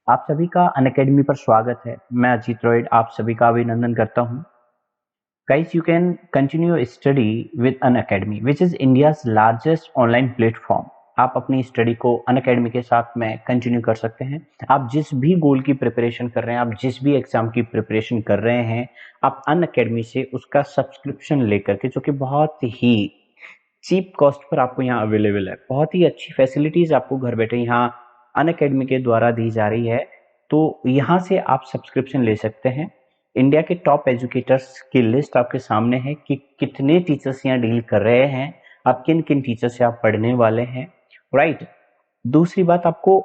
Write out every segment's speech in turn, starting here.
आप सभी का अनअकैडमी पर स्वागत है। मैं अजीत रॉय आप सभी का अभिनंदन करता हूं। Guys, you can continue study with Unacademy which is India's largest online platform. आप अपनी स्टडी को अनअकैडमी के साथ में कंटिन्यू कर सकते हैं। आप जिस भी गोल की प्रिपरेशन कर रहे हैं, आप जिस भी एग्जाम की प्रिपरेशन कर रहे हैं, आप अनअकैडमी से उसका सब्सक्रिप्शन लेकर के, जो कि बहुत ही चीप कॉस्ट पर आपको यहाँ अवेलेबल है। बहुत ही अच्छी फैसिलिटीज आपको घर बैठे यहाँ अनअकैडमी के द्वारा दी जा रही है। तो यहाँ से आप सब्सक्रिप्शन ले सकते हैं। इंडिया के टॉप एजुकेटर्स की लिस्ट आपके सामने है कि कितने टीचर्स यहाँ डील कर रहे हैं, आप किन किन टीचर से आप पढ़ने वाले हैं, राइट। दूसरी बात, आपको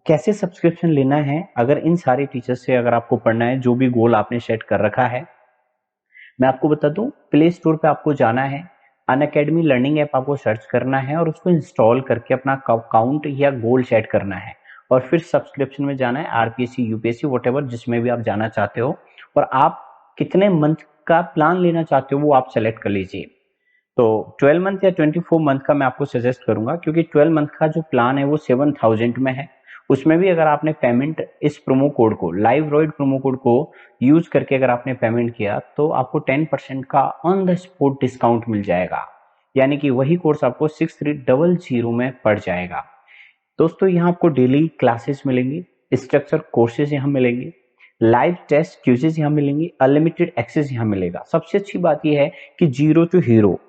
कैसे सब्सक्रिप्शन लेना है। अगर इन सारे टीचर्स से अगर आपको पढ़ना है, जो भी गोल आपने सेट कर रखा है, मैं आपको बता दूं, प्ले स्टोर पे आपको जाना है, अनअकैडमी लर्निंग ऐप आपको सर्च करना है और उसको इंस्टॉल करके अपना अकाउंट या गोल सेट करना है और फिर सब्सक्रिप्शन में जाना है, आरपीएससी यूपीएससी वॉट जिसमें भी आप जाना चाहते हो, और आप कितने मंथ का प्लान लेना चाहते हो वो आप सेलेक्ट कर लीजिए। तो 12 मंथ या 24 मंथ का मैं आपको सजेस्ट करूंगा, क्योंकि 12 मंथ का जो प्लान है वो 7000 में है। उसमें भी अगर आपने पेमेंट इस प्रोमो कोड को, लाइव रॉइड प्रोमो कोड को यूज करके अगर आपने पेमेंट किया तो आपको 10% का ऑन द स्पॉट डिस्काउंट मिल जाएगा। यानी कि वही कोर्स आपको 6300 में पड़ जाएगा। दोस्तों, यहाँ आपको डेली क्लासेस मिलेंगी, स्ट्रक्चर कोर्सेज यहाँ मिलेंगे, लाइव टेस्ट क्यूजेज यहाँ मिलेंगे, अनलिमिटेड एक्सेस यहाँ मिलेगा। सबसे अच्छी बात यह है कि जीरो टू हीरो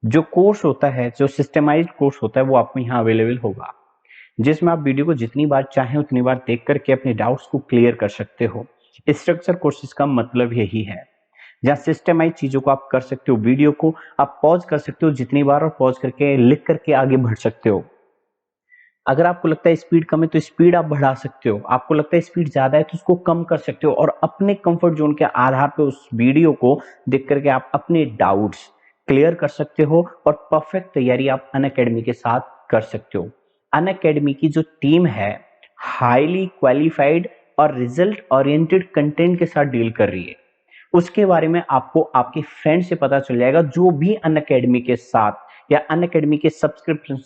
जो कोर्स होता है, जो सिस्टमाइज्ड कोर्स होता है, वो आपको यहाँ अवेलेबल होगा, जिसमें आप वीडियो को जितनी बार चाहें उतनी बार देख करके अपने डाउट्स को क्लियर कर सकते हो। स्ट्रक्चर कोर्सेज का मतलब यही है, जहाँ सिस्टमाइज चीजों को आप कर सकते हो। वीडियो को आप पॉज कर सकते हो जितनी बार, और पॉज करके लिख करके आगे बढ़ सकते हो। अगर आपको लगता है स्पीड कम है तो स्पीड आप बढ़ा सकते हो, आपको लगता है स्पीड ज्यादा है तो उसको कम कर सकते हो, और अपने कंफर्ट जोन के आधार पर उस वीडियो को देख करके आप अपने डाउट्स क्लियर कर सकते हो और परफेक्ट तैयारी आप अनअकैडमी के साथ कर सकते हो। अनअकैडमी की जो टीम है, हाईली क्वालिफाइड और रिजल्ट ओरिएंटेड कंटेंट के साथ डील कर रही है। उसके बारे में आपको आपके फ्रेंड से पता चल जाएगा, जो भी अनअकैडमी के साथ या अनअकैडमी के सब्सक्रिप्शन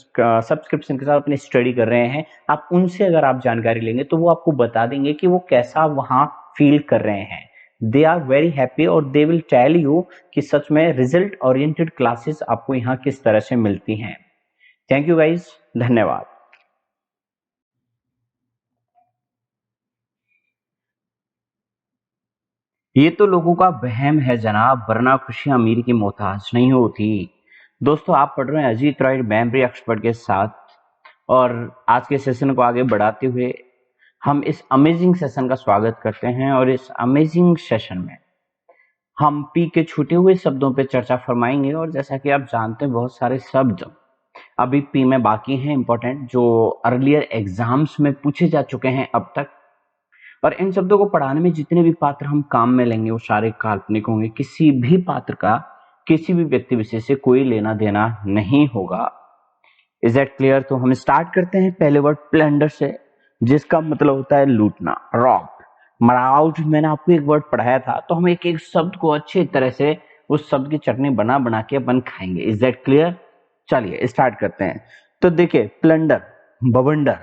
के साथ अपनी स्टडी कर रहे हैं, आप उनसे अगर आप जानकारी लेंगे तो वो आपको बता देंगे कि वो कैसा वहां फील कर रहे हैं। दे आर वेरी हैप्पी और दे विल टेल यू कि सच में रिजल्ट ओरिएंटेड क्लासेस आपको यहाँ किस तरह से मिलती हैं। थैंक यू गाइज, धन्यवाद। ये तो लोगों का वहम है जनाब, वरना खुशियां अमीर की मोहताज नहीं होती। दोस्तों, आप पढ़ रहे हैं अजीत राइड मेमोरी एक्सपर्ट के साथ, और आज के सेशन को आगे बढ़ाते हुए हम इस अमेजिंग सेशन का स्वागत करते हैं। और इस अमेजिंग सेशन में हम पी के छूटे हुए शब्दों पे चर्चा फरमाएंगे। और जैसा कि आप जानते हैं, बहुत सारे शब्द अभी पी में बाकी हैं इंपॉर्टेंट, जो अर्लियर एग्जाम्स में पूछे जा चुके हैं अब तक। और इन शब्दों को पढ़ाने में जितने भी पात्र हम काम में लेंगे वो सारे काल्पनिक होंगे। किसी भी पात्र का किसी भी व्यक्ति विशेष से कोई लेना देना नहीं होगा। Is that clear? तो हम स्टार्ट करते हैं पहले वर्ड प्लंडर से, जिसका मतलब होता है लूटना, रॉब। मराउट मैंने आपको एक वर्ड पढ़ाया था, तो हम एक एक शब्द को अच्छी तरह से उस शब्द की चटनी बना बना के अपन खाएंगे। Is that clear? चलिए स्टार्ट करते हैं। तो देखिए, प्लंडर, बवंडर।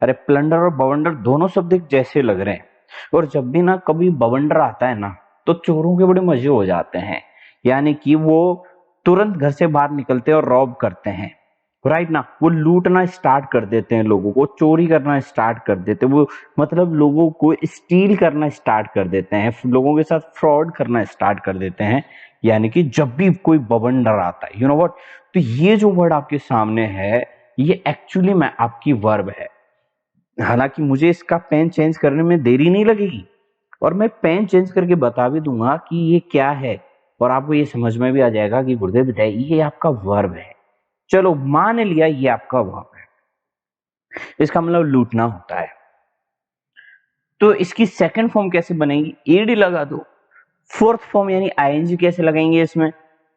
अरे प्लंडर और बवंडर दोनों शब्द एक जैसे लग रहे हैं, और जब भी ना कभी बवंडर आता है ना, तो चोरों के बड़े मजे हो जाते हैं। यानी कि वो तुरंत घर से बाहर निकलते हैं और रॉब करते हैं, राइट ना। वो लूटना स्टार्ट कर देते हैं, लोगों को चोरी करना स्टार्ट कर देते हैं, वो मतलब लोगों को स्टील करना स्टार्ट कर देते हैं, लोगों के साथ फ्रॉड करना स्टार्ट कर देते हैं। यानी कि जब भी कोई बवंडर आता है, यू नो व्हाट, तो ये जो वर्ड आपके सामने है, ये एक्चुअली में आपकी वर्ब है। हालांकि मुझे इसका पेन चेंज करने में देरी नहीं लगेगी, और मैं पेन चेंज करके बता भी दूंगा कि ये क्या है, और आपको ये समझ में भी आ जाएगा कि गुरुदेव बेटा ये आपका वर्ब है। चलो मान लिया ये आपका वर्ब है, इसका मतलब लूटना होता है। तो इसकी सेकंड फॉर्म कैसे बनेगी? ईडी लगा दो। फोर्थ फॉर्म यानी आईएनजी कैसे लगाएंगे इसमें?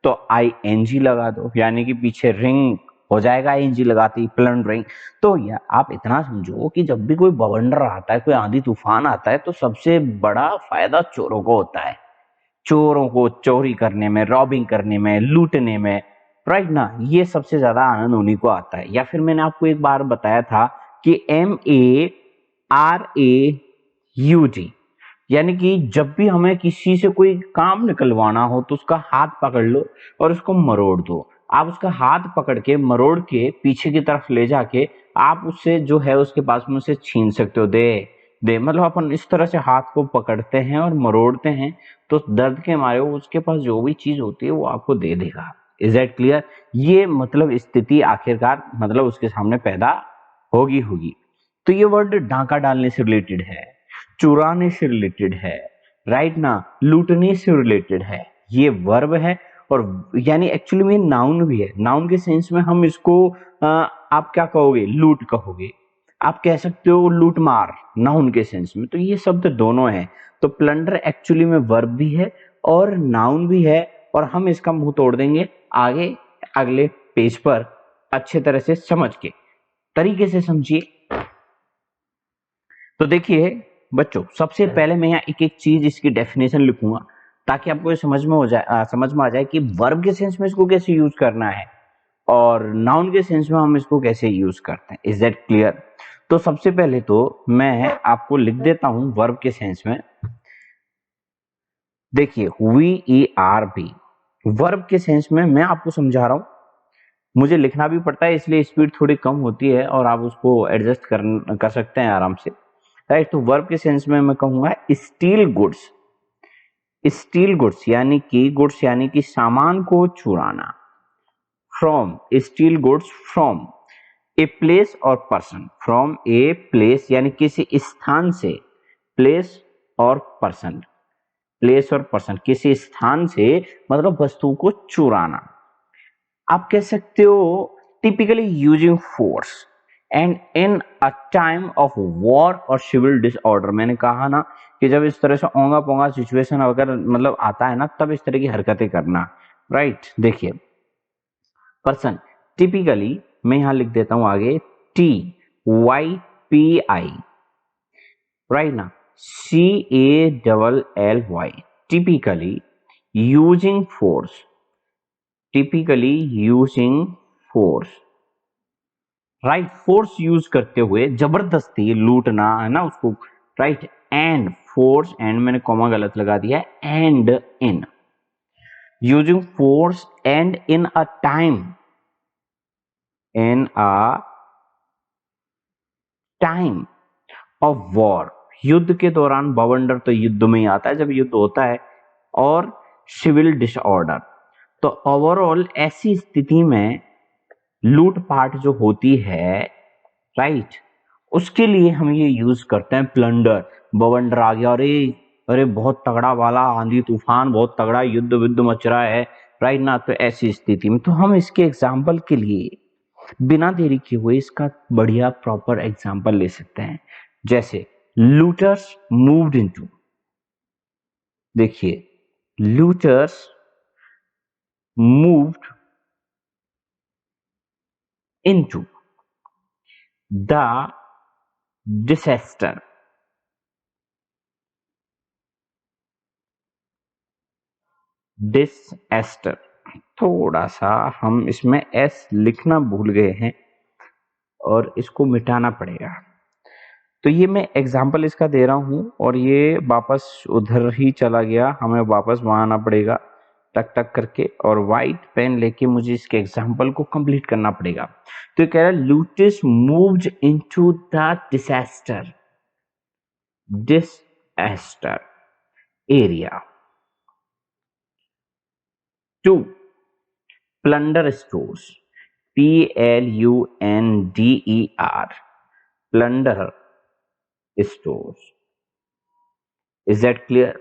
तो आईएनजी लगा दो, यानी कि पीछे रिंग हो जाएगा आईएनजी लगाते ही, प्लंडरिंग। तो या आप इतना समझो कि जब भी कोई बवंडर आता है, कोई आंधी तूफान आता है, तो सबसे बड़ा फायदा चोरों को होता है। चोरों को चोरी करने में, रॉबिंग करने में, लूटने में, राइट ना। ये सबसे ज्यादा आनंद उन्हीं को आता है। या फिर मैंने आपको एक बार बताया था कि MARA यूटी, यानी कि जब भी हमें किसी से कोई काम निकलवाना हो तो उसका हाथ पकड़ लो और उसको मरोड़ दो। आप उसका हाथ पकड़ के मरोड़ के पीछे की तरफ ले जाके आप उससे जो है उसके पास में उसे छीन सकते हो। दे दे मतलब अपन इस तरह से हाथ को पकड़ते हैं और मरोड़ते हैं तो दर्द के मारे वो उसके पास जो भी चीज होती है वो आपको दे देगा। Is that clear? ये मतलब स्थिति आखिरकार मतलब उसके सामने पैदा होगी होगी। तो ये वर्ड डांका डालने से रिलेटेड है, चुराने से रिलेटेड है, राइट ना, लूटने से रिलेटेड है। ये वर्ब है और यानी एक्चुअली में नाउन भी है। नाउन के सेंस में हम इसको आप क्या कहोगे? लूट कहोगे। आप कह सकते हो लूट मार, नाउन के सेंस में। तो ये शब्द दोनों है। तो प्लंडर एक्चुअली में वर्ब भी है और नाउन भी है और हम इसका मुंह तोड़ देंगे आगे अगले पेज पर अच्छे तरह से समझ के, तरीके से समझिए। तो देखिए बच्चों, सबसे पहले मैं यहाँ एक एक चीज इसकी डेफिनेशन लिखूंगा ताकि आपको ये समझ में हो जाए, समझ में आ जाए कि वर्ब के सेंस में इसको कैसे यूज करना है और नाउन के सेंस में हम इसको कैसे यूज करते हैं। Is that clear? तो सबसे पहले तो मैं आपको लिख देता हूं वर्ब के सेंस में। देखिए VERB वर्ब के सेंस में मैं आपको समझा रहा हूं। मुझे लिखना भी पड़ता है इसलिए स्पीड थोड़ी कम होती है और आप उसको एडजस्ट कर सकते हैं आराम से, राइट। तो वर्ब के सेंस में मैं कहूंगा स्टील गुड्स। स्टील गुड्स यानी कि सामान को चुराना। From, steel goods from a place और पर्सन। फ्रॉम ए प्लेस यानी किसी स्थान से, प्लेस और पर्सन, प्लेस और पर्सन, किसी स्थान से मतलब वस्तु को चुराना। आप कह सकते हो typically using force and in a time of war और सिविल डिसऑर्डर। मैंने कहा ना कि जब इस तरह से ओंगा पोंगा सिचुएशन अगर मतलब आता है ना तब इस तरह की हरकतें करना, राइट। देखिए पर्सन, टिपिकली मैं यहां लिख देता हूं आगे TYPI, राइट ना, CALLY, typically using force, typically using force, right. Force use करते हुए जबरदस्ती लूटना है ना उसको, राइट। एंड फोर्स, एंड मैंने कॉमा गलत लगा दिया है, and in, using force and in a time, in a time of war, युद्ध के दौरान। बवंडर तो युद्ध में ही आता है जब युद्ध होता है, और सिविल डिसऑर्डर। तो ओवरऑल ऐसी स्थिति में लूटपाट जो होती है, राइट, उसके लिए हम ये यूज करते हैं प्लंडर। बवंडर आ गया, अरे अरे बहुत तगड़ा वाला आंधी तूफान, बहुत तगड़ा युद्ध विद्ध मच रहा है, राइट ना। तो ऐसी स्थिति में तो हम इसके एग्जाम्पल के लिए बिना देरी किए हुए इसका बढ़िया प्रॉपर एग्जाम्पल ले सकते हैं। जैसे लूटर्स मूव्ड इनटू, देखिए looters moved into the disaster, disaster. थोड़ा सा हम इसमें एस लिखना भूल गए हैं और इसको मिटाना पड़ेगा। तो ये मैं एग्जाम्पल इसका दे रहा हूं और ये वापस उधर ही चला गया, हमें वापस वहां आना पड़ेगा टक टक करके और व्हाइट पेन लेके मुझे इसके एग्जाम्पल को कंप्लीट करना पड़ेगा। तो ये कह रहा है looters moved into the disaster, disaster area to plunder stores, PLUNDER, plunder stores. Is that clear?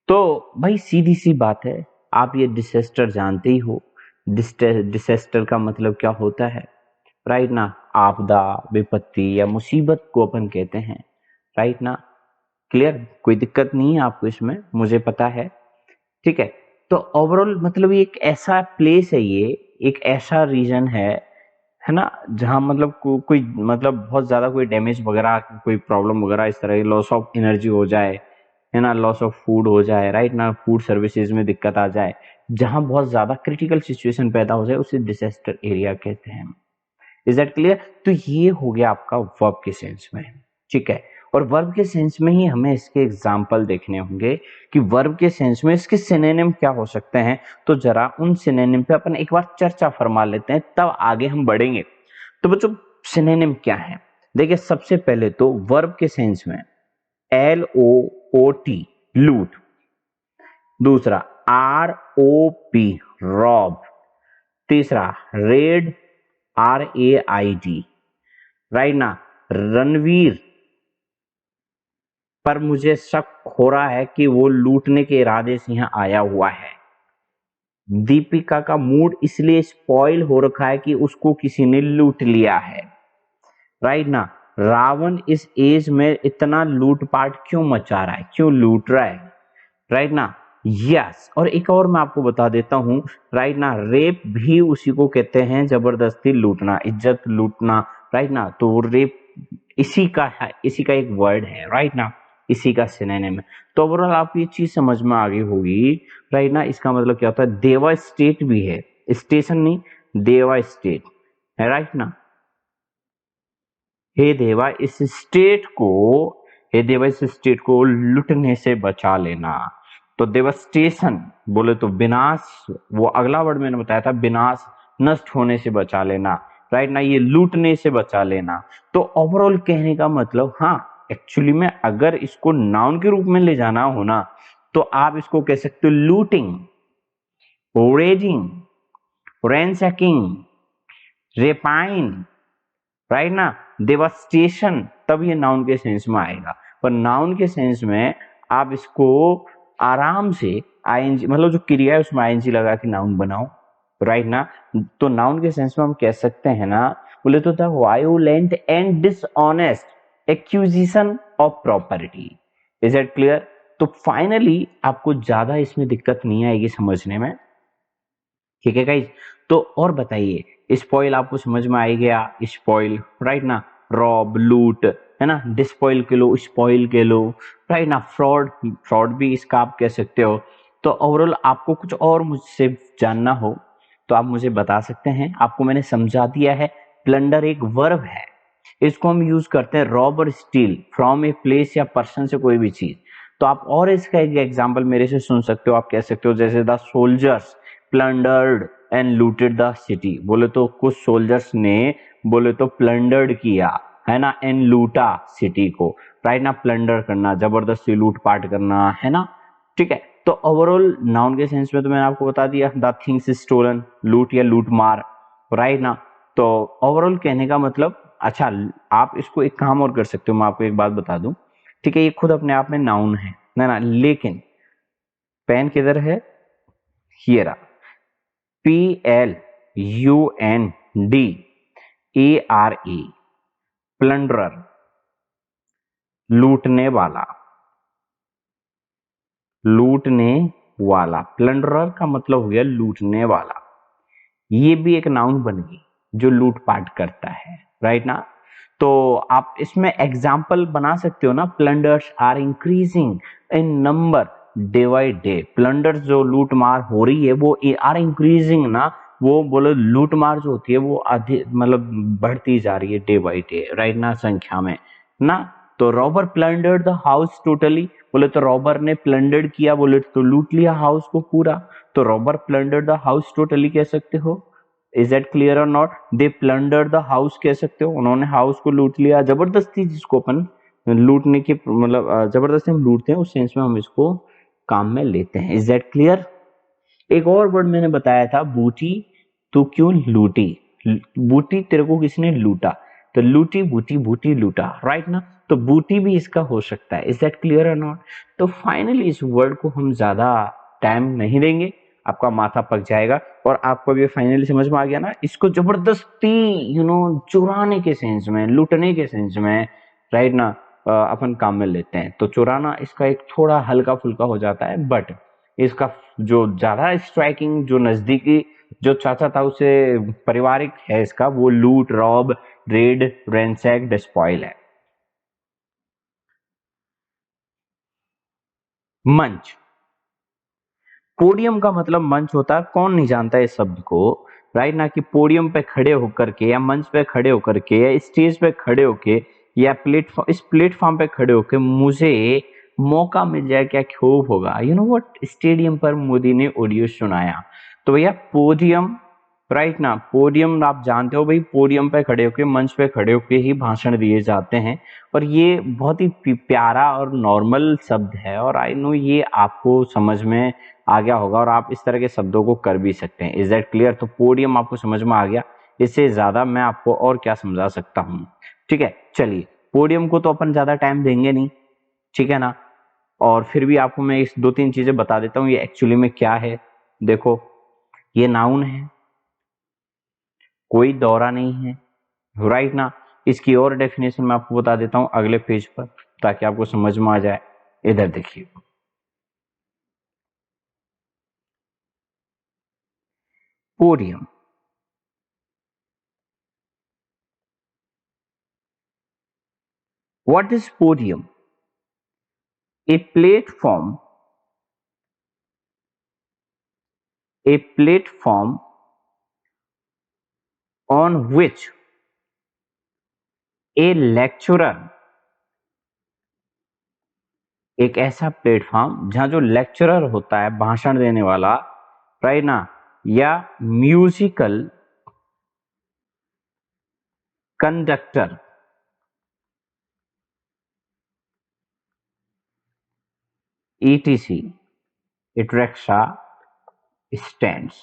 तो भाई सीधी सी बात है, आप ये डिसेस्टर जानते ही हो। डिसेस्टर का मतलब क्या होता है, राइट ना, आपदा, विपत्ति या मुसीबत को अपन कहते हैं, राइट ना। क्लियर? कोई दिक्कत नहीं है आपको इसमें, मुझे पता है, ठीक है। तो ओवरऑल मतलब ये एक ऐसा प्लेस है, ये एक ऐसा रीजन है ना, जहां मतलब कोई मतलब बहुत ज्यादा कोई डैमेज वगैरह, कोई प्रॉब्लम वगैरह इस तरह की लॉस ऑफ एनर्जी हो जाए, है ना, लॉस ऑफ फूड हो जाए, राइट ना, फूड सर्विसेज में दिक्कत आ जाए, जहां बहुत ज्यादा क्रिटिकल सिचुएशन पैदा हो जाए उसे डिजास्टर एरिया कहते हैं। Is that clear? तो ये हो गया आपका वर्ब के सेंस में, ठीक है। और वर्ब के सेंस में ही हमें इसके एग्जाम्पल देखने होंगे कि वर्ब के सेंस में इसके सिनोनिम क्या हो सकते हैं। तो जरा उन सिनोनिम पे अपन एक बार चर्चा फरमा लेते हैं, तब आगे हम बढ़ेंगे। तो बच्चों सिनोनिम क्या है? देखिए सबसे पहले तो वर्ब के सेंस में LOOT लूट, दूसरा ROB रॉब, तीसरा रेड RAID, राइट ना, रणवीर पर मुझे शक हो रहा है कि वो लूटने के इरादे से यहाँ आया हुआ है। दीपिका का मूड इसलिए स्पॉइल हो रखा है कि उसको किसी ने लूट लिया है, राइट ना। रावण इस एज में इतना लूटपाट क्यों मचा रहा है, क्यों लूट रहा है, राइट ना। यस, और एक और मैं आपको बता देता हूं, राइट ना, रेप भी उसी को कहते हैं, जबरदस्ती लूटना, इज्जत लूटना, राइट ना। तो रेप इसी का है, इसी का एक वर्ड है, राइट ना, इसी का सिनोनिम है। तो ओवरऑल आप ये चीज समझ में आ गई होगी, राइट ना। इसका मतलब क्या होता है, देवा स्टेट भी है, स्टेशन नहीं, देवा स्टेट है, राइट ना। हे देवा इस स्टेट को, हे देवा इस स्टेट को लुटने से बचा लेना। तो देवस्टेशन बोले तो विनाश, वो अगला वर्ड मैंने बताया था, विनाश, नष्ट होने से बचा लेना, राइट ना। ये लूटने से बचा लेना। तो ओवरऑल कहने का मतलब, हाँ एक्चुअली में अगर इसको नाउन के रूप में ले जाना हो ना, तो आप इसको कह सकते हो लूटिंग, रेजिंग, रैंसैकिंग, रेपाइन, राइट ना, डेवास्टेशन, तब ये नाउन के सेंस में आएगा। पर नाउन के सेंस में आप इसको आराम से आईएनजी, मतलब जो क्रिया है उसमें आईएनजी लगा के नाउन बनाओ, राइट ना। तो नाउन के सेंस में हम कह सकते हैं ना, बोले तो the violent and dishonest accusation of property. Is it clear? तो फाइनली आपको ज्यादा इसमें दिक्कत नहीं आएगी समझने में, ठीक है गाइज। तो और बताइए, स्पॉइल आपको समझ में आ गया, स्पॉइल, राइट ना, रॉब, लूट, है ना, डिस्पॉइल के लो, स्पॉइल के लो, राइट ना, फ्रॉड, फ्रॉड भी इसका आप कह सकते हो। तो ओवरऑल आपको कुछ और मुझसे जानना हो तो आप मुझे बता सकते हैं, आपको मैंने समझा दिया है। प्लंडर एक वर्ब है, इसको हम यूज करते हैं रॉब और स्टील फ्रॉम ए प्लेस या पर्सन से कोई भी चीज। तो आप और इसका एक एग्जांपल मेरे से सुन सकते हो, आप कह सकते हो जैसे the soldiers plundered and looted the city, बोले तो कुछ सोल्जर्स ने बोले तो प्लंडर्ड किया, है ना, एंड लूटा सिटी को, राइट ना। प्लंडर करना, जबरदस्ती लूटपाट करना, है ना, ठीक है। तो ओवरऑल नाउन के सेंस में तो मैंने आपको बता दिया, द थिंग्स स्टोलन, लूट या लूट मार, राइट ना। तो ओवरऑल कहने का मतलब, अच्छा आप इसको एक काम और कर सकते हो, मैं आपको एक बात बता दूं, ठीक है, ये खुद अपने आप में नाउन है ना, लेकिन पेन किधर है, ये रहा, PLUNDARE, प्लंडरर, लूटने वाला, लूटने वाला, प्लंडरर का मतलब हो गया लूटने वाला। ये भी एक नाउन बन गई जो लूटपाट करता है, राइट ना। तो आप इसमें एग्जाम्पल बना सकते हो ना, plunders are increasing in number day by day, plunders जो लूट मार हो रही है वो आर इंक्रीजिंग ना, वो बोलो लूट मार जो होती है वो अधिक, मतलब बढ़ती जा रही है डे बाई डे, राइट ना, संख्या में ना। तो robber plundered the house totally, बोले तो रॉबर ने प्लंडर्ड किया, बोले तो लूट लिया हाउस को पूरा। तो robber plundered the house totally कह सकते हो। इज दैट क्लियर और not? They plunder the house कह सकते हो, उन्होंने हाउस को लूट लिया, जबरदस्ती, जिसको अपन लूटने की मतलब जबरदस्ती हम लूटते हैं, उस सेंस में हम इसको काम में लेते हैं। Is that clear? एक और वर्ड मैंने बताया था, बूटी, तू क्यों लूटी, बूटी तेरे को किसने लूटा, तो लूटी बूटी, बूटी लूटा, राइट ना। तो बूटी भी इसका हो सकता है। इज दैट क्लियर और नॉट? तो फाइनली इस वर्ड को हम ज्यादा टाइम नहीं देंगे, आपका माथा पक जाएगा और आपको भी फाइनली समझ में आ गया ना। इसको जबरदस्ती चुराने के सेंस में, लूटने के सेंस में, राइट ना, अपन काम में लेते हैं। तो चुराना इसका एक थोड़ा हल्का फुल्का हो जाता है, बट इसका जो ज्यादा स्ट्राइकिंग, जो नजदीकी, जो चाचा था उसे पारिवारिक है इसका, वो लूट, रॉब, रेड, रैंसैक, डिस्पॉइल है। मंच, पोडियम का मतलब मंच होता है, कौन नहीं जानता है इस शब्द को, राइट ना, कि पोडियम पे खड़े होकर के या मंच पे खड़े होकर के या स्टेज पे खड़े होके या प्लेटफॉर्म, इस प्लेटफॉर्म पे खड़े होकर मुझे मौका मिल जाए क्या खूब होगा। यू नो व्हाट, स्टेडियम पर मोदी ने ऑडियो सुनाया। तो भैया पोडियम, राइट ना, पोडियम आप जानते हो भाई, पोडियम पे खड़े होके, मंच पे खड़े होके ही भाषण दिए जाते हैं। और ये बहुत ही प्यारा और नॉर्मल शब्द है, और आई नो ये आपको समझ में आ गया होगा और आप इस तरह के शब्दों को कर भी सकते हैं। Is that clear? तो पोडियम आपको समझ में आ गया, इससे ज्यादा मैं आपको और क्या समझा सकता हूँ। ठीक है, चलिए, पोडियम को तो अपन ज्यादा टाइम देंगे नहीं, ठीक है ना। और फिर भी आपको मैं इस 2-3 चीजें बता देता हूँ ये एक्चुअली में क्या है। देखो, ये नाउन है, कोई दौरा नहीं है, राइट ना। इसकी और डेफिनेशन मैं आपको बता देता हूं अगले पेज पर, ताकि आपको समझ में आ जाए। इधर देखिए, podium, what is podium? A platform, a platform on which a lecturer, एक ऐसा प्लेटफॉर्म जहां जो लेक्चरर होता है, भाषण देने वाला, राइट ना, या म्यूजिकल कंडक्टर, etc, इटरेक्सा स्टैंड्स,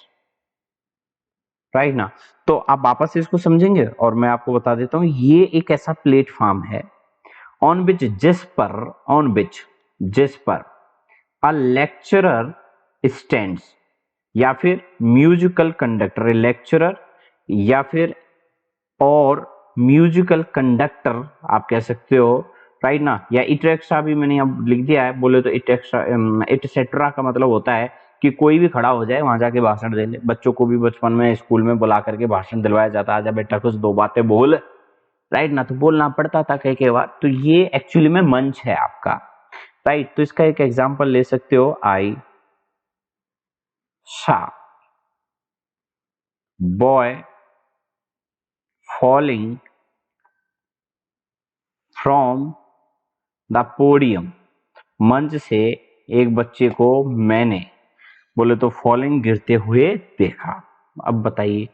राइट ना। तो आप वापस से इसको समझेंगे और मैं आपको बता देता हूं, ये एक ऐसा प्लेटफॉर्म है ऑन विच, जिस पर, ऑन विच, जिस पर अ लेक्चरर स्टैंड्स, या फिर म्यूजिकल कंडक्टर, लेक्चरर या फिर और म्यूजिकल कंडक्टर आप कह सकते हो, राइट ना। या इटेक्स्ट्रा भी मैंने अब लिख दिया है, बोले तो इटेक्स्ट्रा, इटसेट्रा का मतलब होता है कि कोई भी खड़ा हो जाए वहां जाके भाषण दे ले। बच्चों को भी बचपन में स्कूल में बुला करके भाषण दिलवाया जाता, आजा बेटा कुछ 2 बातें बोल, राइट ना, तो बोलना पड़ता था कई बार। तो ये एक्चुअली में मंच है आपका, राइट। तो इसका एक एग्जांपल ले सकते हो, आई सा boy falling from the podium, मंच से एक बच्चे को मैंने, बोले तो फॉलिंग, गिरते हुए देखा। अब बताइए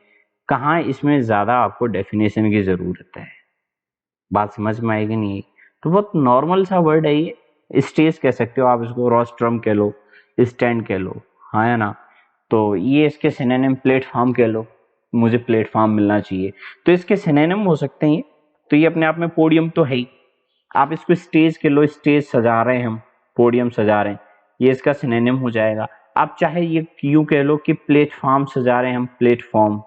कहाँ इसमें ज्यादा आपको डेफिनेशन की जरूरत है, बात समझ में आएगी नहीं? तो बहुत नॉर्मल सा वर्ड है ये, स्टेज कह सकते हो आप इसको, रोस्ट्रम कह लो, स्टैंड कह लो, हाँ है ना। तो ये इसके सिनोनिम प्लेटफॉर्म कह लो, मुझे प्लेटफॉर्म मिलना चाहिए, तो इसके सिनोनिम हो सकते हैं। तो ये अपने आप में पोडियम तो है ही, आप इसको स्टेज कह लो, स्टेज सजा रहे हैं हम, पोडियम सजा रहे हैं, ये इसका सिनोनिम हो जाएगा। आप चाहे ये यूं कह लो कि प्लेटफॉर्म सजा रहे हैं हम, प्लेटफॉर्म,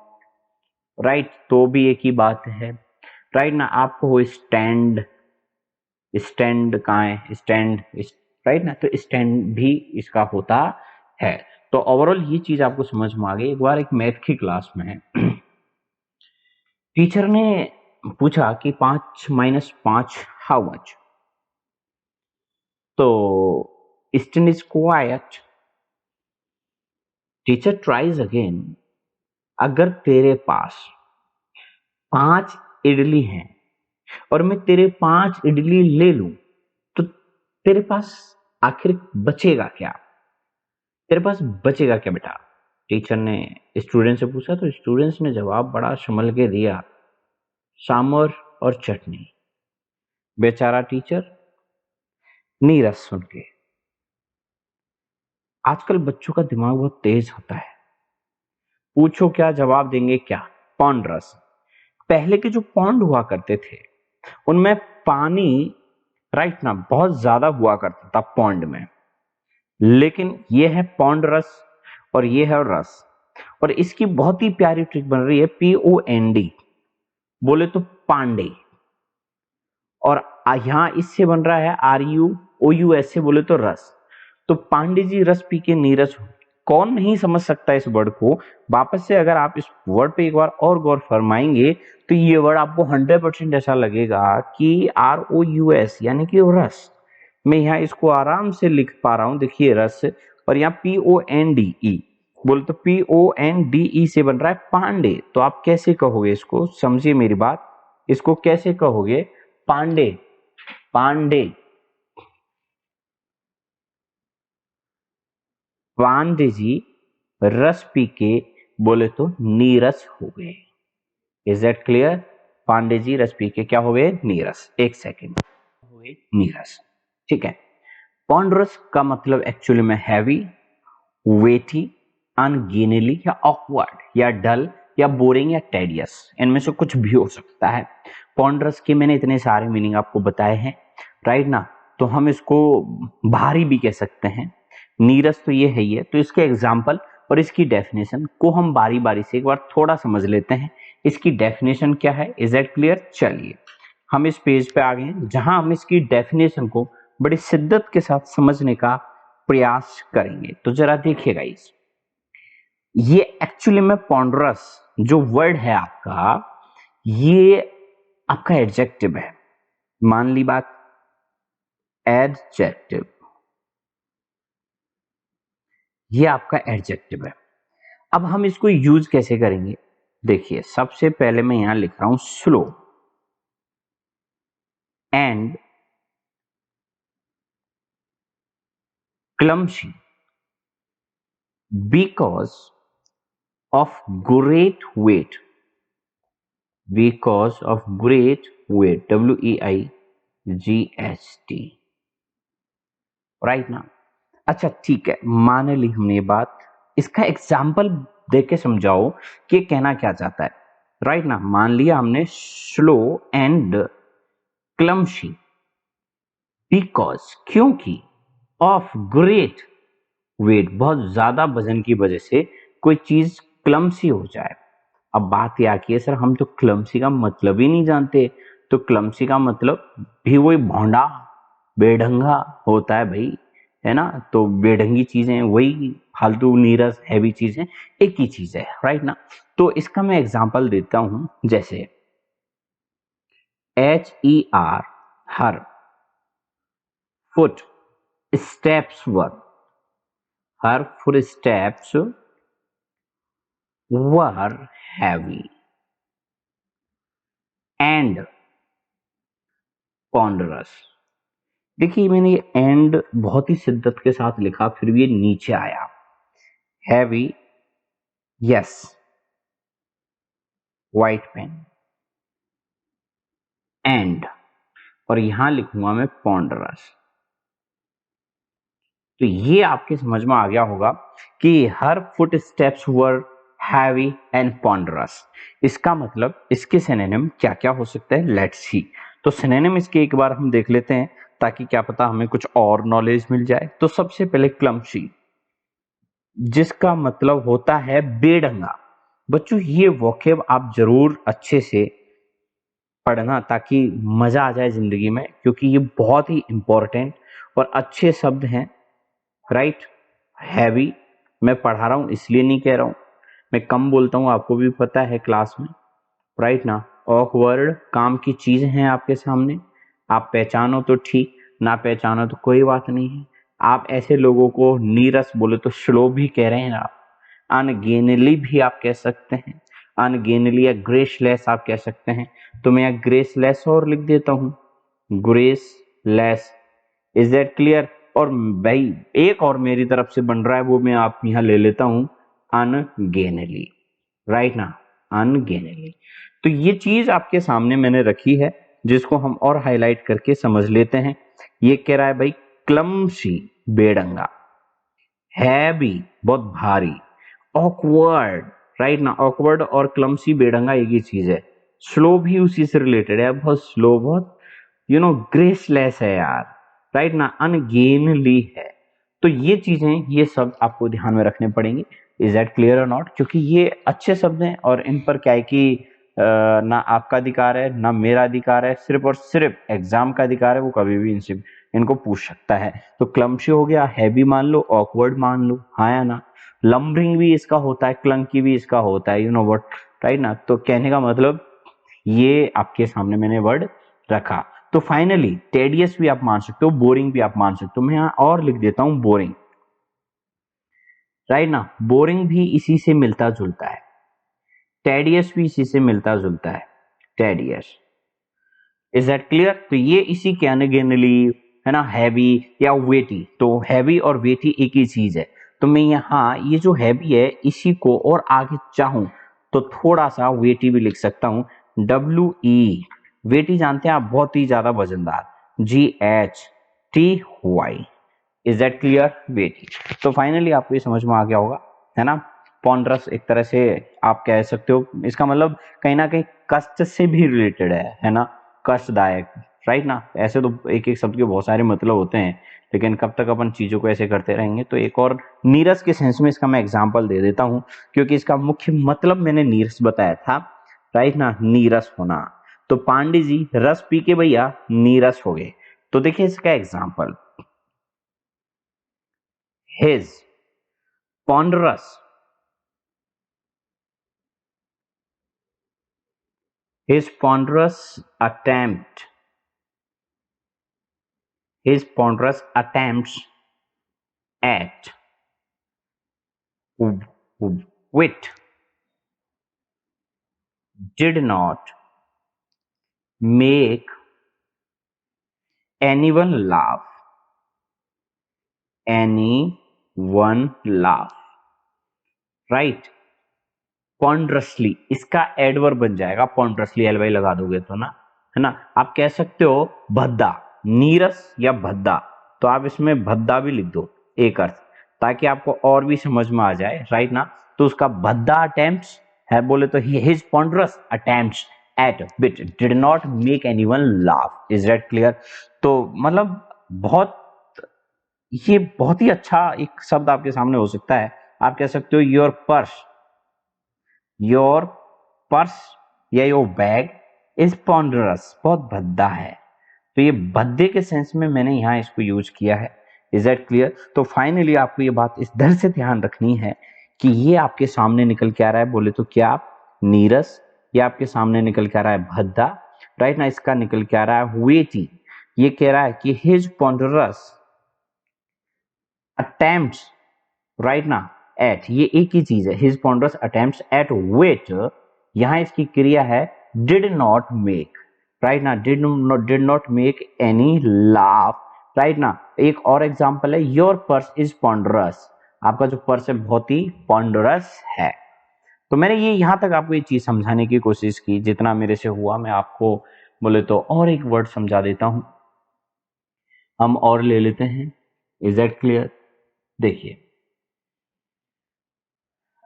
राइट, तो भी एक ही बात है, राइट ना। आपको स्टैंड, स्टैंड कहाँ है, स्टैंड, राइट ना, तो स्टैंड भी इसका होता है। तो ओवरऑल ये चीज आपको समझ में आ गई। एक बार एक मैथ की क्लास में टीचर ने पूछा कि 5 माइनस 5 हाउ मच, तो stand is quite. Teacher tries again, अगर तेरे पास 5 इडली हैं और मैं तेरे 5 इडली ले लूं, तो तेरे पास आखिर बचेगा क्या? तेरे पास बचेगा क्या बेटा? टीचर ने स्टूडेंट से पूछा, तो स्टूडेंट्स ने जवाब बड़ा संभल के दिया, सांभर और चटनी। बेचारा टीचर नीरस सुन के। आजकल बच्चों का दिमाग बहुत तेज होता है, पूछो क्या जवाब देंगे, क्या? पौंड रस। पहले के जो पौंड हुआ करते थे उनमें पानी, राइट ना, बहुत ज्यादा हुआ करता था पौंड में, लेकिन ये है पौंड रस और ये है रस। और इसकी बहुत ही प्यारी ट्रिक बन रही है, POND, बोले तो पांडे, और यहां इससे बन रहा है RUOUS से, बोले तो रस। तो पांडे जी रस पी के नीरस हो। कौन नहीं समझ सकता इस वर्ड को? वापस से अगर आप इस वर्ड पे एक बार और गौर फरमाएंगे तो ये वर्ड आपको 100% ऐसा लगेगा कि ROUS यानी कि रस। मैं यहाँ इसको आराम से लिख पा रहा हूं, देखिए रस, और यहाँ PONDE, बोले तो PONDE से बन रहा है पांडे। तो आप कैसे कहोगे इसको, समझिए मेरी बात, इसको कैसे कहोगे? पांडे, पांडे, पांडे जी रस पी के बोले तो नीरस हो गए। Is that clear? Pandey ji रस पी के क्या हो गए? नीरस। एक सेकेंड, हो गए नीरस। ठीक है। पॉन्डरस का मतलब एक्चुअली में हैवी, वेटी, अनगेनली या ऑकवर्ड या डल या बोरिंग या टेडियस, इनमें से कुछ भी हो सकता है। पॉन्डरस के मैंने इतने सारे मीनिंग आपको बताए हैं, राइट ना। तो हम इसको भारी भी कह सकते हैं, नीरस तो ये है ही है। तो इसके एग्जाम्पल और इसकी डेफिनेशन को हम बारी बारी से एक बार थोड़ा समझ लेते हैं। इसकी डेफिनेशन क्या है? Is that clear? चलिए हम इस पेज पे आ गए हैं जहां हम इसकी डेफिनेशन को बड़ी शिद्दत के साथ समझने का प्रयास करेंगे। तो जरा देखिएगा इस, ये एक्चुअली में पॉन्डरस जो वर्ड है आपका, ये आपका एडजेक्टिव है। मान ली बात, एडजेक्टिव, ये आपका एडजेक्टिव है। अब हम इसको यूज कैसे करेंगे? देखिए सबसे पहले मैं यहां लिख रहा हूं slow and clumsy because of great weight, because of great weight, WEIGHT, right ना। अच्छा ठीक है, मान ली हमने ये बात, इसका एग्जाम्पल देके समझाओ कि कहना क्या चाहता है, राइट ना। मान लिया हमने स्लो एंड क्लमशी बिकॉज, क्योंकि, ऑफ ग्रेट वेट, बहुत ज्यादा वजन की वजह से कोई चीज क्लमसी हो जाए। अब बात यह आती है सर हम तो क्लमसी का मतलब ही नहीं जानते। तो क्लमसी का मतलब भी वही भौंडा, बेढंगा होता है भाई, है ना। तो बेढंगी चीजें वही फालतू नीरस हैवी चीजें एक ही चीज है, राइट ना। तो इसका मैं एग्जांपल देता हूं, जैसे HER, her, foot steps were, her foot steps were heavy and ponderous। देखिए मैंने ये एंड बहुत ही शिद्दत के साथ लिखा, फिर भी ये नीचे आया। Heavy, yes, white pen, and, और यहां लिखूंगा मैं ponderous। तो ये आपके समझ में आ गया होगा कि her foot steps were heavy and ponderous। इसका मतलब इसके सिनोनिम क्या क्या हो सकते हैं, लेट्स सी। तो सिनोनिम इसके एक बार हम देख लेते हैं ताकि क्या पता हमें कुछ और नॉलेज मिल जाए। तो सबसे पहले क्लमशी, जिसका मतलब होता है बेढंगा। बच्चों ये वोकेब आप जरूर अच्छे से पढ़ना ताकि मजा आ जाए जिंदगी में, क्योंकि ये बहुत ही इंपॉर्टेंट और अच्छे शब्द हैं, राइट। हैवी मैं पढ़ा रहा हूं इसलिए नहीं कह रहा हूं, मैं कम बोलता हूं, आपको भी पता है क्लास में, राइट ना। ऑकवर्ड काम की चीज है आपके सामने, आप पहचानो तो ठीक, ना पहचानो तो कोई बात नहीं है। आप ऐसे लोगों को नीरस बोले तो स्लो भी कह रहे हैं आप, अनगेनली भी आप कह सकते हैं, अनगेनली या ग्रेसलेस आप कह सकते हैं। तो मैं यहाँ ग्रेसलेस और लिख देता हूं, ग्रेसलेस। Is that clear? और भाई एक और मेरी तरफ से बन रहा है, वो मैं आप यहां ले लेता हूं, अनगेनली, राइट ना, अनगेनली। तो ये चीज आपके सामने मैंने रखी है, जिसको हम और हाईलाइट करके समझ लेते हैं। ये कह रहा है भाई क्लमशी, बेडंगा, हैवी, बहुत भारी, ऑकवर्ड, राइट ना। ऑकवर्ड और क्लमसी, बेढंगा एक ही चीज है। स्लो भी उसी से रिलेटेड है, बहुत स्लो, बहुत ग्रेसलेस है यार, राइट ना, अनगेनली है। तो ये चीजें, ये शब्द आपको ध्यान में रखने पड़ेंगे। इज दैट क्लियर और नॉट? क्योंकि ये अच्छे शब्द हैं और इन पर क्या है कि ना आपका अधिकार है ना मेरा अधिकार है, सिर्फ और सिर्फ एग्जाम का अधिकार है, वो कभी भी इनसे इनको पूछ सकता है। तो क्लम्शी हो गया, हैवी मान लो, ऑकवर्ड मान लो, हाँ या ना। लंबरिंग भी इसका होता है, क्लंकी भी इसका होता है, यू नो व्हाट, राइट ना। तो कहने का मतलब ये आपके सामने मैंने वर्ड रखा। तो फाइनली टेडियस भी आप मान सकते हो, बोरिंग भी आप मान सकते हो। मैं यहां और लिख देता हूं बोरिंग, राइट ना। बोरिंग भी इसी से मिलता जुलता है, टेडियस भी इसी से मिलता जुलता है, टेडियस। Is that clear? तो ये इसी के अनगेनली है ना, हैवी या वेटी। तो हैवी और वेटी एक ही चीज है। तो मैं यहाँ ये जो हैवी है इसी को और आगे चाहूं तो थोड़ा सा वेटी भी लिख सकता हूं, WE। वेटी जानते हैं आप, बहुत ही ज्यादा वजनदार, GHTY। Is that clear? Weighty. तो फाइनली आपको ये समझ में आ गया होगा, है ना। पॉन्डरस एक तरह से आप कह सकते हो, इसका मतलब कहीं ना कहीं कष्ट से भी रिलेटेड है ना, कष्टदायक, राइट ना। ऐसे तो एक एक शब्द के बहुत सारे मतलब होते हैं, लेकिन कब तक अपन चीजों को ऐसे करते रहेंगे। तो एक और नीरस के सेंस में इसका मैं एग्जांपल दे देता हूं, क्योंकि इसका मुख्य मतलब मैंने नीरस बताया था, राइट ना, नीरस होना। तो पांडे जी रस पी के भैया नीरस हो गए। तो देखिए इसका example, his ponderous his ponderous attempt his ponderous attempts at wit did not make anyone laugh right। पॉन्ड्रसली इसका एडवर्ब बन जाएगा, पॉन्ड्रसली एलवाई लगा दोगे तो ना, है ना। आप कह सकते हो भद्दा, नीरस या भद्दा, तो आप इसमें भद्दा भी लिख दो एक अर्थ, ताकि आपको और भी समझ में आ जाए, राइट ना। तो उसका भद्दा अटेम्प्ट्स है, बोले तो his ponderous attempts at which did not make anyone laugh. Is that clear? तो मतलब ये बहुत ही अच्छा एक शब्द आपके सामने हो सकता है। आप कह सकते हो योर पर्स या योर बैग इज पॉन्डरस, बहुत भद्दा है। तो ये भद्दे के सेंस में मैंने यहां इसको यूज किया है। Is that clear? तो फाइनली आपको ये बात इस तरह से ध्यान रखनी है कि ये आपके सामने निकल के आ रहा है, बोले तो क्या आप नीरस, ये आपके सामने निकल के आ रहा है भद्दा, राइट ना। इसका निकल के आ रहा है वेटी। ये कह रहा है कि हिज पॉन्डरस अटेम्प्ट्स, राइट ना, एट, ये एक ही चीज है, हिज पॉन्डरस अटेम्प्ट्स एट विच, यहां इसकी क्रिया है डिड नॉट मेक, राइट ना, did not make any laugh, right ना। एक और एग्जांपल है, योर पर्स इज पॉन्डरस, आपका जो पर्स है बहुत ही पॉन्डरस है। तो मैंने ये यहां तक आपको ये चीज समझाने की कोशिश की, जितना मेरे से हुआ मैं आपको बोले तो और एक वर्ड समझा देता हूं, हम और ले लेते हैं। Is that clear? देखिए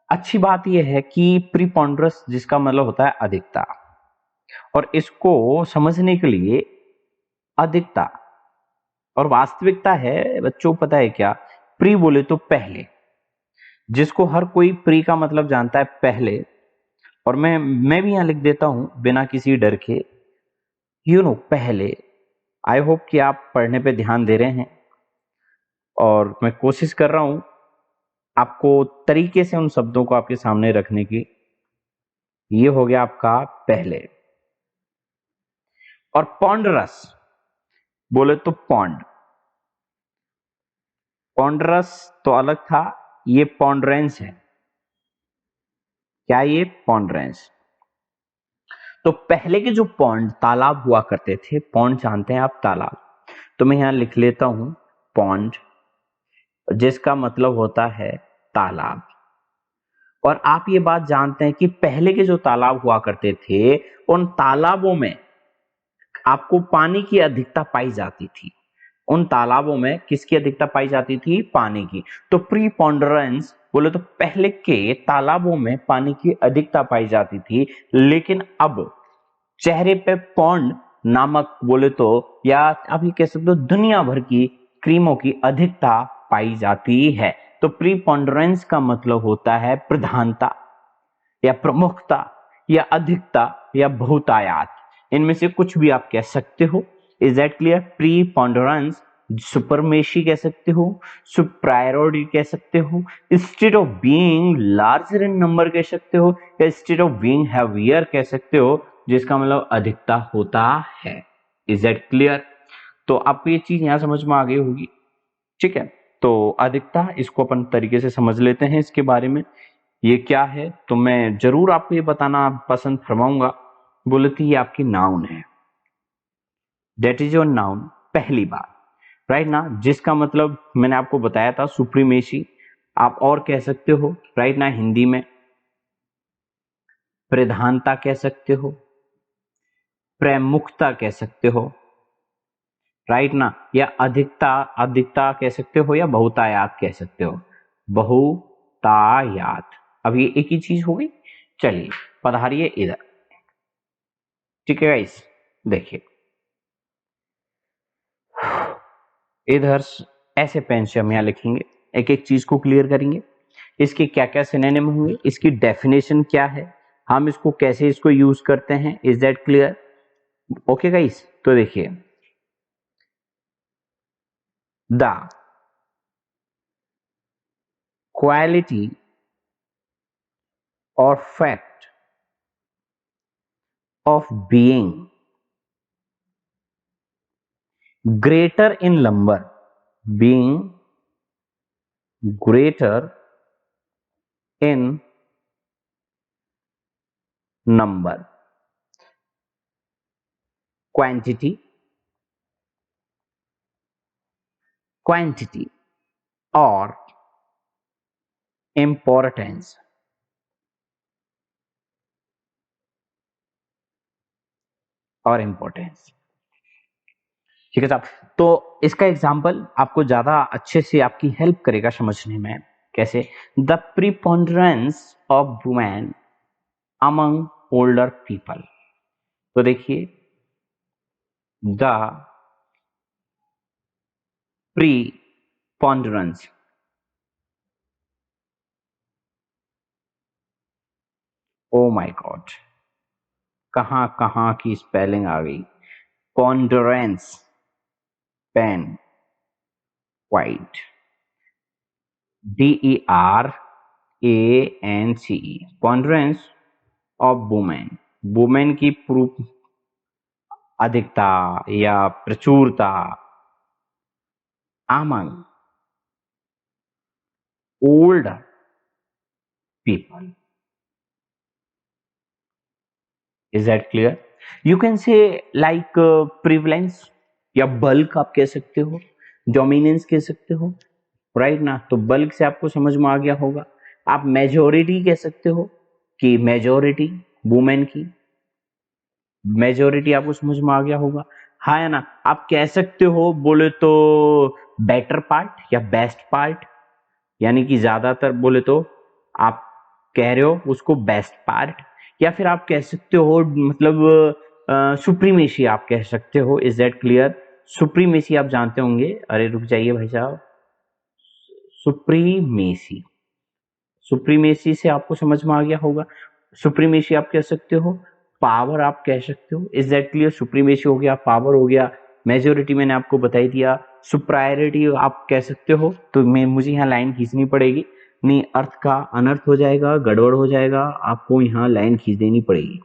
अच्छी बात यह है कि प्रीपॉन्डरस जिसका मतलब होता है अधिकता, और इसको समझने के लिए अधिकता और वास्तविकता है बच्चों, पता है क्या, प्री बोले तो पहले, जिसको हर कोई प्री का मतलब जानता है पहले, और मैं भी यहां लिख देता हूं बिना किसी डर के, पहले। आई होप कि आप पढ़ने पे ध्यान दे रहे हैं, और मैं कोशिश कर रहा हूं आपको तरीके से उन शब्दों को आपके सामने रखने की। ये हो गया आपका पहले। और पॉन्डरस बोले तो पॉन्डरस तो अलग था, ये पॉन्डरेंस है। क्या ये पॉन्डरेंस? तो पहले के जो पॉन्ड तालाब हुआ करते थे, पॉन्ड जानते हैं आप, तालाब, तो मैं यहां लिख लेता हूं पॉन्ड, जिसका मतलब होता है तालाब। और आप ये बात जानते हैं कि पहले के जो तालाब हुआ करते थे, उन तालाबों में आपको पानी की अधिकता पाई जाती थी। उन तालाबों में किसकी अधिकता पाई जाती थी? पानी की। तो प्रीपॉन्डरेंस बोले तो पहले के तालाबों में पानी की अधिकता पाई जाती थी, लेकिन अब चेहरे पे पॉन्ड नामक बोले तो, या आप ये कह सकते हो दुनिया भर की क्रीमों की अधिकता पाई जाती है। तो प्रीपॉन्डरेंस का मतलब होता है प्रधानता या प्रमुखता या अधिकता या बहुतायात, इनमें से कुछ भी आप कह सकते हो। Is that clear? प्रीपॉन्डरेंस सुपरमेशी कह सकते हो, सुप्रायोरिटी कह सकते हो, state of being larger in number कह सकते हो, या स्टेट ऑफ बीइंग हैवियर कह सकते हो, जिसका मतलब अधिकता होता है। Is that clear? तो आपको ये चीज यहां समझ में आ गई होगी, ठीक है। तो अधिकता, इसको अपन तरीके से समझ लेते हैं इसके बारे में, ये क्या है। तो मैं जरूर आपको ये बताना पसंद फरमाऊंगा, बोले तो ये आपकी नाउन है, दैट इज योर नाउन, पहली बार, राइट ना, जिसका मतलब मैंने आपको बताया था सुप्रीमेसी, आप और कह सकते हो, राइट ना, हिंदी में प्रधानता कह सकते हो, प्रमुखता कह सकते हो, राइट ना, या अधिकता, अधिकता कह सकते हो, या बहुतायात कह सकते हो, बहुतायात। अब ये एक ही चीज हो गई। चलिए पधारिए इधर, ठीक है गाइस, देखिए इधर ऐसे पेन से हम यहाँ लिखेंगे, एक एक चीज को क्लियर करेंगे, इसके क्या क्या सिनोनिम होंगे, इसकी डेफिनेशन क्या है, हम इसको कैसे इसको यूज करते हैं, is that clear? Okay guys, तो देखिए द क्वालिटी और fact of being greater in number, being greater in number, quantity, quantity or importance, और importance, ठीक है साहब। तो इसका एग्जाम्पल आपको ज्यादा अच्छे से आपकी हेल्प करेगा समझने में, कैसे? The preponderance of women among older people. तो देखिए the preponderance, oh my God, कहां कहां की स्पेलिंग आ गई, ponderance, pen, white, DERANCE, ponderance of women, women की अधिकता या प्रचुरता, among old people, is that clear? You can say like prevalence या बल्क आप कह सकते हो, डोमिनेंस कह सकते हो, राइट ना, तो बल्क से आपको समझ में आ गया होगा। आप मेजोरिटी कह सकते हो कि मेजोरिटी वुमेन की, मेजोरिटी आपको समझ में आ गया होगा, हाँ या ना। आप कह सकते हो बोले तो बेटर पार्ट या बेस्ट पार्ट, यानी कि ज्यादातर बोले तो आप कह रहे हो उसको बेस्ट पार्ट, या फिर आप कह सकते हो मतलब सुप्रीमेसी आप कह सकते हो, इज दैट क्लियर? सुप्रीमेसी आप जानते होंगे, अरे रुक जाइए भाई साहब, सुप्रीमेसी, सुप्रीमेसी से आपको समझ में आ गया होगा। सुप्रीमेसी आप कह सकते हो, पावर आप कह सकते हो, इज दैट क्लियर? सुप्रीमेसी हो गया, पावर हो गया, मेजोरिटी मैंने आपको बताई दिया, सुप्रायोरिटी आप कह सकते हो। तो मैं मुझे यहाँ लाइन खींचनी पड़ेगी, नहीं अर्थ का अनर्थ हो जाएगा, गड़बड़ हो जाएगा, आपको यहाँ लाइन खींच देनी पड़ेगी,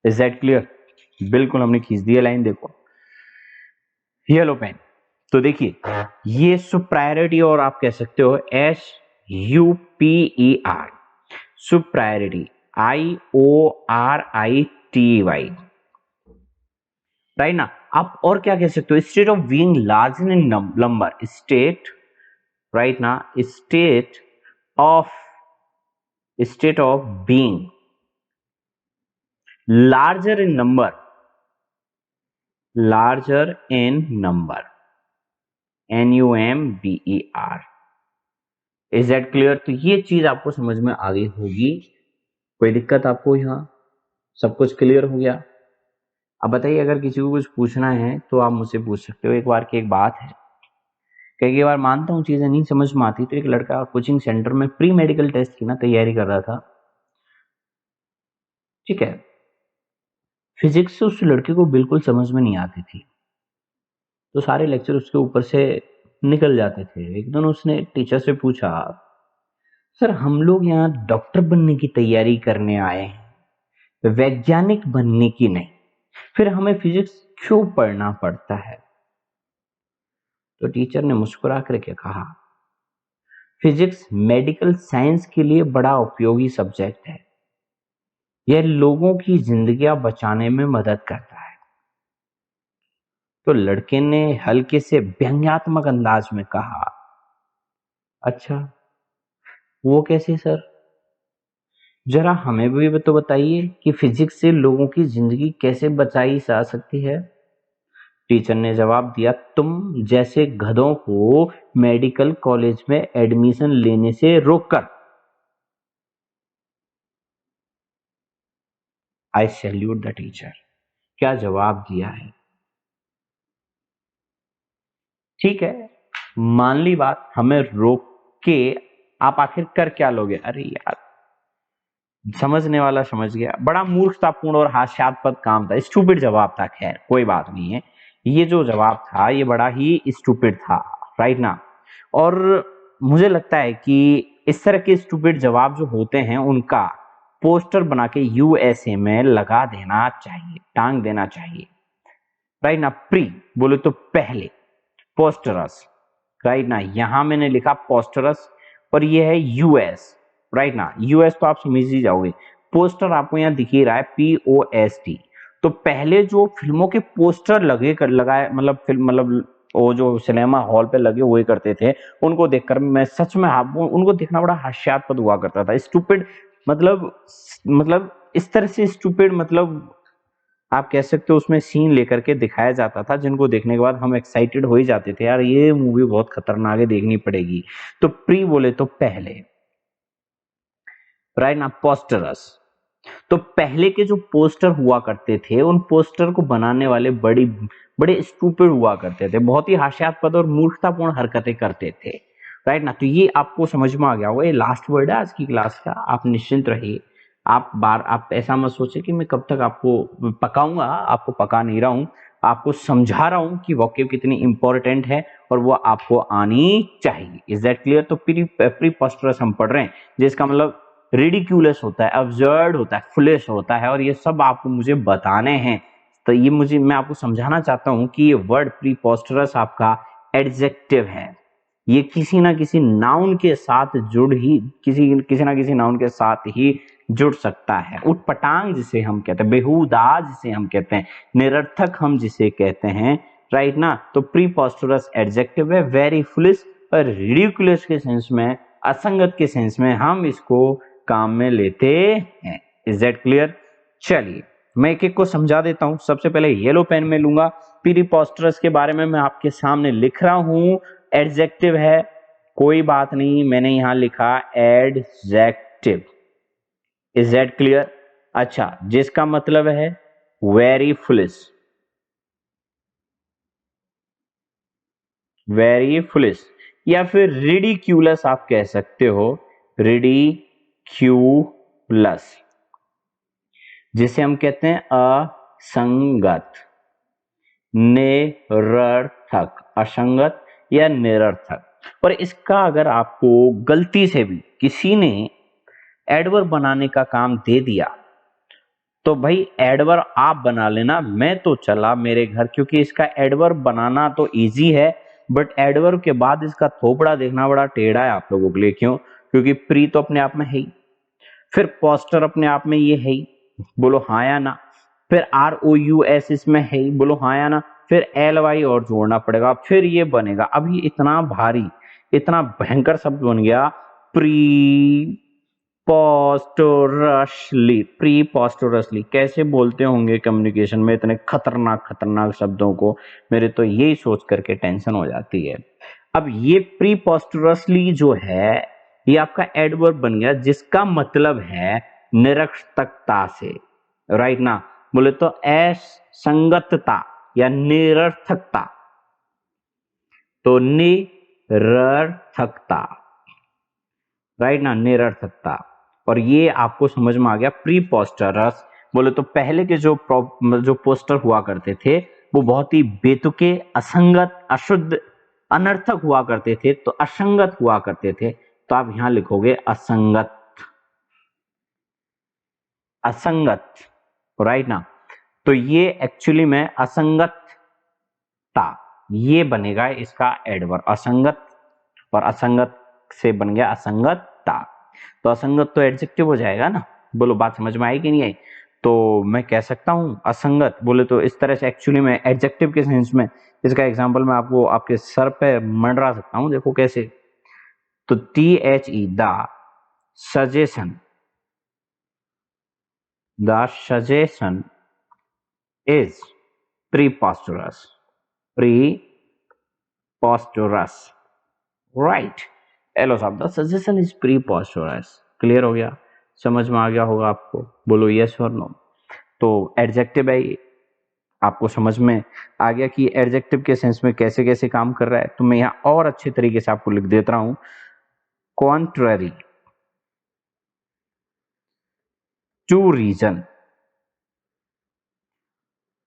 इज दैट क्लियर? बिल्कुल हमने खींच दिया लाइन, देखो येलो पेन। तो देखिए ये सुप्रायोरिटी, और आप कह सकते हो SUPER, सुप्रायोरिटी, IORITY, राइट ना। आप और क्या कह सकते हो? State of being large in number, state, right ना, of state of being larger in number, larger in number, NUMBER, is that clear? तो ये चीज आपको समझ में आ गई होगी, कोई दिक्कत आपको यहाँ? सब कुछ क्लियर हो गया? अब बताइए, अगर किसी को कुछ पूछना है तो आप मुझसे पूछ सकते हो। एक बार की एक बात है, कई बार मानता हूँ चीजें नहीं समझ में आती, तो एक लड़का कोचिंग सेंटर में प्री मेडिकल टेस्ट की ना तैयारी कर रहा था, ठीक है, फिजिक्स से उस लड़के को बिल्कुल समझ में नहीं आती थी, तो सारे लेक्चर उसके ऊपर से निकल जाते थे। एक दिन उसने टीचर से पूछा, सर हम लोग यहाँ डॉक्टर बनने की तैयारी करने आए हैं, वैज्ञानिक बनने की नहीं, फिर हमें फिजिक्स क्यों पढ़ना पड़ता है? तो टीचर ने मुस्कुरा करके कहा, फिजिक्स मेडिकल साइंस के लिए बड़ा उपयोगी सब्जेक्ट है, यह लोगों की जिंदगियां बचाने में मदद करता है। तो लड़के ने हल्के से व्यंग्यात्मक अंदाज में कहा। अच्छा, वो कैसे सर? जरा हमें भी तो बताइए कि फिजिक्स से लोगों की जिंदगी कैसे बचाई जा सकती है। टीचर ने जवाब दिया, तुम जैसे गधों को मेडिकल कॉलेज में एडमिशन लेने से रोककर। आई सैल्यूट द टीचर। क्या जवाब दिया है। ठीक है, मान ली बात, हमें रोक के आप आखिर कर क्या लोगे? अरे यार, समझने वाला समझ गया। बड़ा मूर्खतापूर्ण और हास्यास्पद काम था, स्टूपिड जवाब था। खैर कोई बात नहीं है, ये जो जवाब था ये बड़ा ही स्टूपिड था, राइट ना। और मुझे लगता है कि इस तरह के स्टूपिड जवाब जो होते हैं उनका पोस्टर बना के यूएसए में लगा देना चाहिए, टांग देना चाहिए, राइट ना। प्री बोले तो पहले, पोस्टरस, राइट ना। यहां मैंने लिखा पोस्टरस और ये है यूएस, राइट ना। यूएस तो आप समझ ही जाओगे। पोस्टर आपको यहाँ दिख ही रहा है, POST। तो पहले जो फिल्मों के पोस्टर लगे कर लगाए, मतलब फिल्म, मतलब वो जो सिनेमा हॉल पे लगे हुए करते थे, उनको देखकर मैं सच में उनको देखना बड़ा हास्यास्पद हुआ करता था। स्टूपिड मतलब इस तरह से स्टूपिड, मतलब आप कह सकते हो उसमें सीन लेकर के दिखाया जाता था जिनको देखने के बाद हम एक्साइटेड हो ही जाते थे, यार ये मूवी बहुत खतरनाक है, देखनी पड़ेगी। तो प्री बोले तो पहले, राइट ना। पोस्टरस, तो पहले के जो पोस्टर हुआ करते थे उन पोस्टर को बनाने वाले बड़ी बड़े स्टूपिड हुआ करते थे, बहुत ही हास्यास्पद और मूर्खतापूर्ण हरकतें करते थे, राइट ना। तो ये आपको समझ में आ गया होगा। ये लास्ट वर्ड है आज की क्लास का, आप निश्चिंत रहिए। आप ऐसा मत सोचे कि मैं कब तक आपको पकाऊंगा, आपको पका नहीं रहा हूं, आपको समझा रहा हूं कि वोकैब कितनी इंपॉर्टेंट है और वो आपको आनी चाहिए। Is that clear? तो प्रीपोस्टरस हम पढ़ रहे हैं, जिसका मतलब रिडिक्यूलस होता है, अब्सर्ड होता है, फुलिश होता है, और ये सब आपको मुझे बताने हैं। तो ये मैं आपको समझाना चाहता हूं कि ये वर्ड प्रीपोस्टरस आपका एडजेक्टिव है। ये किसी ना किसी नाउन के साथ किसी ना किसी नाउन के साथ ही जुड़ सकता है। उटपटांग जिसे हम कहते हैं, बेहुदा जिसे हम कहते हैं, निरर्थक हम जिसे कहते हैं, राइट ना। तो प्रीपोस्टरस एडजेक्टिव है। वेरी फुलिश और रिडिकुलस के सेंस में, असंगत के सेंस में हम इसको काम में लेते हैं। Is that clear? चलिए मैं एक एक को समझा देता हूं। सबसे पहले येलो पेन में लूंगा। प्रीपोस्टरस के बारे में मैं आपके सामने लिख रहा हूं, एडजेक्टिव है, कोई बात नहीं, मैंने यहां लिखा एडजेक्टिव। Is that clear? अच्छा, जिसका मतलब है वेरी फुलिश, वेरी फुलिश, या फिर रिडिक्यूलस आप कह सकते हो, रिडिक्यूलस, जिसे हम कहते हैं असंगत, निरर्थक, असंगत या निरर्थक। और इसका अगर आपको गलती से भी किसी ने एडवर्ब बनाने का काम दे दिया तो भाई एडवर्ब आप बना लेना, मैं तो चला मेरे घर, क्योंकि इसका एडवर्ब बनाना तो इजी है, बट एडवर्ब के बाद इसका थोपड़ा देखना बड़ा टेढ़ा है आप लोगों के लिए। क्यों? क्योंकि प्री तो अपने आप में है ही, फिर पोस्टर अपने आप में ये है ही, बोलो हाँ या ना। फिर ROUS इसमें है ही, बोलो हाँ या ना। फिर LY और जोड़ना पड़ेगा, फिर ये बनेगा। अब ये इतना भारी, इतना भयंकर शब्द बन गया, प्री पोस्टरसली। प्री पोस्टरसली कैसे बोलते होंगे कम्युनिकेशन में इतने खतरनाक खतरनाक शब्दों को, मेरे तो यही सोच करके टेंशन हो जाती है। अब ये प्री पोस्टरसली जो है ये आपका एडवर्ब बन गया, जिसका मतलब है निरर्थकता से, राइट ना। बोले तो असंगतता या निरर्थकता, तो निरर्थकता, राइट ना, निरर्थकता। और ये आपको समझ में आ गया। प्रीपोस्टरस बोले तो पहले के जो पोस्टर हुआ करते थे वो बहुत ही बेतुके, असंगत, अशुद्ध, अनर्थक हुआ करते थे, तो असंगत हुआ करते थे। तो आप यहां लिखोगे असंगत, असंगत, राइट ना। तो ये एक्चुअली में असंगतता, ये बनेगा इसका एडवर्ब, असंगत, और असंगत से बन गया असंगतता। तो असंगत तो एडजेक्टिव हो जाएगा ना। बोलो बात समझ में आई कि नहीं आई? तो मैं कह सकता हूँ असंगत बोले तो इस तरह से एक्चुअली में एडजेक्टिव के सेंस में इसका एग्जांपल मैं आपको आपके सर पे मंडरा सकता हूँ, देखो कैसे। तो THE the suggestion is preposterous, right. Hello साहब, the suggestion is preposterous. Clear हो गया, समझ में आ गया होगा आपको, बोलो यस और नो। तो एडजेक्टिव है, आपको समझ में आ गया कि एडजेक्टिव के सेंस में कैसे कैसे काम कर रहा है। तो मैं यहां और अच्छे तरीके से आपको लिख देता हूं, कॉन्ट्ररी टू रीजन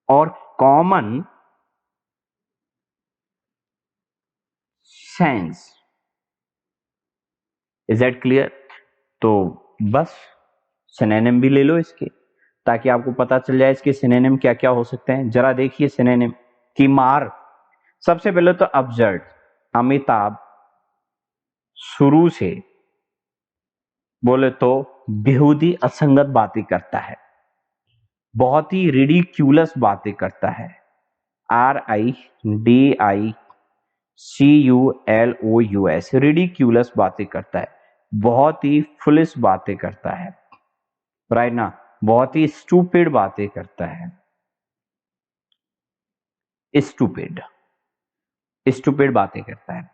और common sense. Is that clear? तो बस सिनोनिम भी ले लो इसके, ताकि आपको पता चल जाए इसके सिनोनिम क्या क्या हो सकते हैं। जरा देखिए सिनोनिम की मार। सबसे पहले तो अब्सर्ड, अमिताभ शुरू से बोले तो बेहूदी असंगत बातें करता है, बहुत ही रिडिक्यूलस बातें करता है। RIDICULOUS, रिडिक्यूलस बातें करता है, बहुत ही फुलिश बातें करता है, राइट ना, बहुत ही स्टूपिड बातें करता है, स्टूपिड स्टूपिड बातें करता है।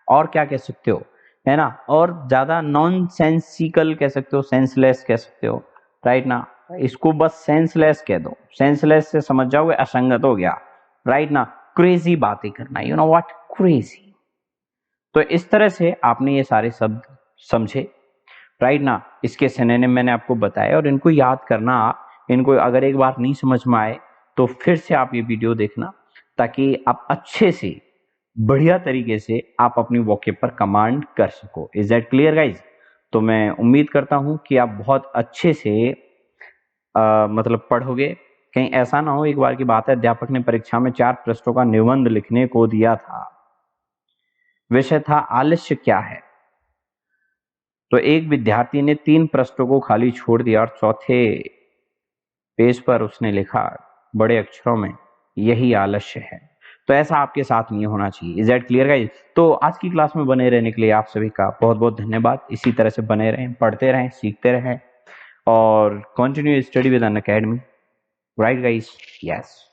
और क्या कह सकते हो, है ना, और ज्यादा नॉन सेंसिकल कह सकते हो, सेंसलेस कह सकते हो, राइट ना। इसको बस सेंसलेस कह दो, सेंसलेस से समझ जाओगे असंगत हो गया, राइट ना। क्रेजी बातें करना, यू नो व्हाट, क्रेजी। तो इस तरह से आपने ये सारे शब्द समझे, राइट ना। इसके सिनोनिम मैंने आपको बताया और इनको याद करना। इनको अगर एक बार नहीं समझ में आए तो फिर से आप ये वीडियो देखना, ताकि आप अच्छे से बढ़िया तरीके से आप अपनी वोकैब पर कमांड कर सको। Is that clear guys? तो मैं उम्मीद करता हूं कि आप बहुत अच्छे से मतलब पढ़ोगे। कहीं ऐसा ना हो, एक बार की बात है, अध्यापक ने परीक्षा में 4 पृष्ठों का निबंध लिखने को दिया था, विषय था आलस्य क्या है। तो एक विद्यार्थी ने 3 पृष्ठों को खाली छोड़ दिया और चौथे पेज पर उसने लिखा बड़े अक्षरों में, यही आलस्य है। तो ऐसा आपके साथ नहीं होना चाहिए। Is that clear guys? तो आज की क्लास में बने रहने के लिए आप सभी का बहुत बहुत धन्यवाद। इसी तरह से बने रहें, पढ़ते रहें, सीखते रहें और continue study with Unacademy, right guys? Yes.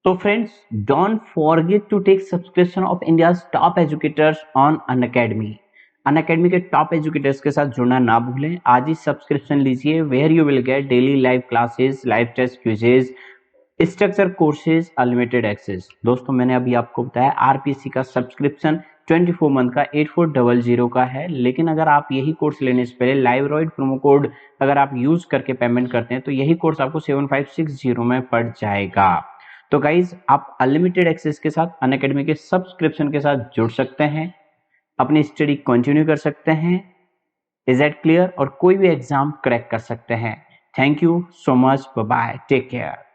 तो friends, don't forget to take subscription of India's top educators on Unacademy. Unacademy के टॉप एजुकेटर्स के साथ जुड़ना ना भूलें। आज ही सब्सक्रिप्शन लीजिए, where you will get daily live classes, live test, quizzes, structure courses, unlimited access. दोस्तों, मैंने अभी आपको बताया आरपीसी का सब्सक्रिप्शन 24 मंथ का 8400 का है, लेकिन अगर आप यही कोर्स लेने से पहले लाइवरॉइड प्रोमो कोड अगर आप यूज करके पेमेंट करते हैं तो यही कोर्स आपको 7560 में पड़ जाएगा। तो गाइज, आप अनलिमिटेड एक्सेस के साथ अनअकैडमी के सब्सक्रिप्शन के साथ जुड़ सकते हैं, अपनी स्टडी कंटिन्यू कर सकते हैं। Is that clear? और कोई भी एग्जाम क्रैक कर सकते हैं। Thank you so much, bye bye, take care.